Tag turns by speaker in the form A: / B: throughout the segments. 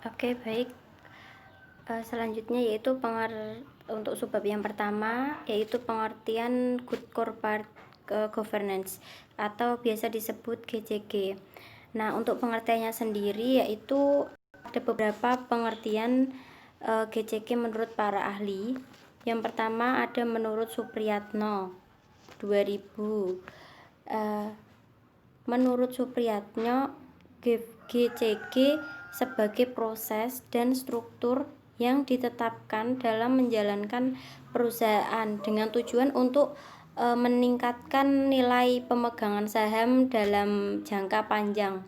A: Oke, baik. Selanjutnya yaitu untuk subbab yang pertama yaitu pengertian Good Corporate Governance atau biasa disebut GCG. Nah, untuk pengertiannya sendiri yaitu ada beberapa pengertian GCG menurut para ahli. Yang pertama ada menurut Supriyatno 2000. Menurut Supriyatno, GCG sebagai proses dan struktur yang ditetapkan dalam menjalankan perusahaan dengan tujuan untuk meningkatkan nilai pemegangan saham dalam jangka panjang.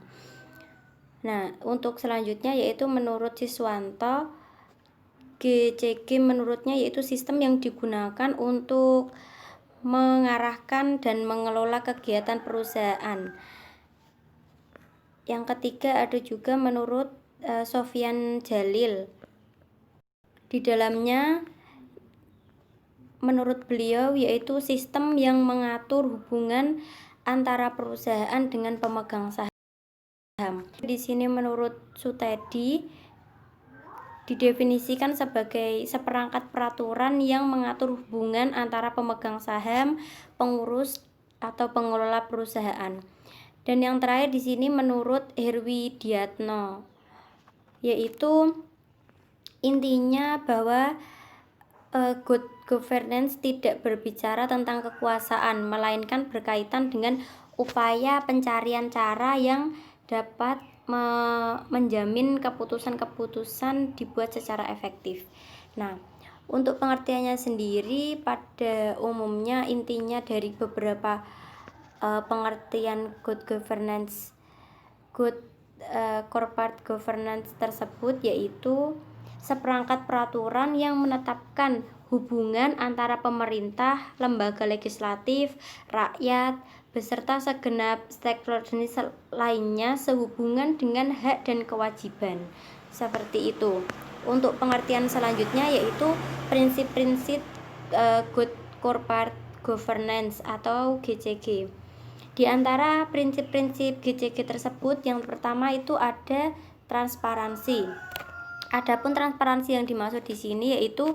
A: Nah, untuk selanjutnya yaitu menurut Siswanto, GCG menurutnya yaitu sistem yang digunakan untuk mengarahkan dan mengelola kegiatan perusahaan. Yang ketiga ada juga menurut Sofyan Jalil. Di dalamnya menurut beliau yaitu sistem yang mengatur hubungan antara perusahaan dengan pemegang saham. Di sini menurut Sutedi didefinisikan sebagai seperangkat peraturan yang mengatur hubungan antara pemegang saham, pengurus atau pengelola perusahaan. Dan yang terakhir di sini menurut Herwidiatno, yaitu intinya bahwa good governance tidak berbicara tentang kekuasaan, melainkan berkaitan dengan upaya pencarian cara yang dapat menjamin keputusan-keputusan dibuat secara efektif. Nah, untuk pengertiannya sendiri pada umumnya intinya dari beberapa pengertian good corporate governance tersebut yaitu seperangkat peraturan yang menetapkan hubungan antara pemerintah, lembaga legislatif, rakyat, beserta segenap stakeholder lainnya sehubungan dengan hak dan kewajiban. Seperti itu. Untuk pengertian selanjutnya yaitu prinsip-prinsip good corporate governance atau GCG. Di antara prinsip-prinsip GCG tersebut yang pertama itu ada transparansi. Adapun transparansi yang dimaksud di sini yaitu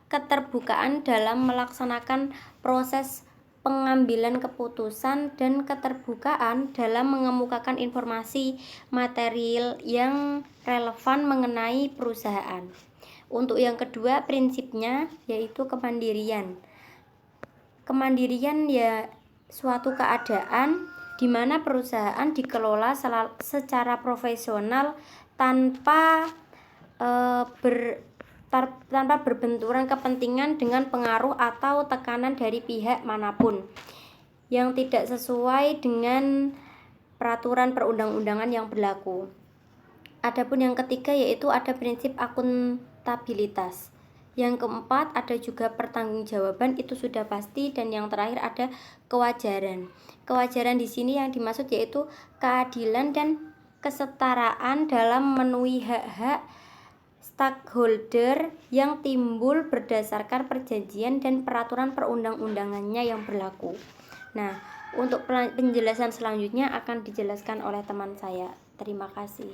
A: keterbukaan dalam melaksanakan proses pengambilan keputusan dan keterbukaan dalam mengemukakan informasi material yang relevan mengenai perusahaan. Untuk yang kedua prinsipnya yaitu kemandirian. Kemandirian ya suatu keadaan di mana perusahaan dikelola secara profesional tanpa berbenturan kepentingan dengan pengaruh atau tekanan dari pihak manapun yang tidak sesuai dengan peraturan perundang-undangan yang berlaku. Adapun yang ketiga yaitu ada prinsip akuntabilitas. Yang keempat ada juga pertanggungjawaban, itu sudah pasti, dan yang terakhir ada kewajaran. Kewajaran di sini yang dimaksud yaitu keadilan dan kesetaraan dalam memenuhi hak-hak stakeholder yang timbul berdasarkan perjanjian dan peraturan perundang-undangannya yang berlaku. Nah, untuk penjelasan selanjutnya akan dijelaskan oleh teman saya. Terima kasih.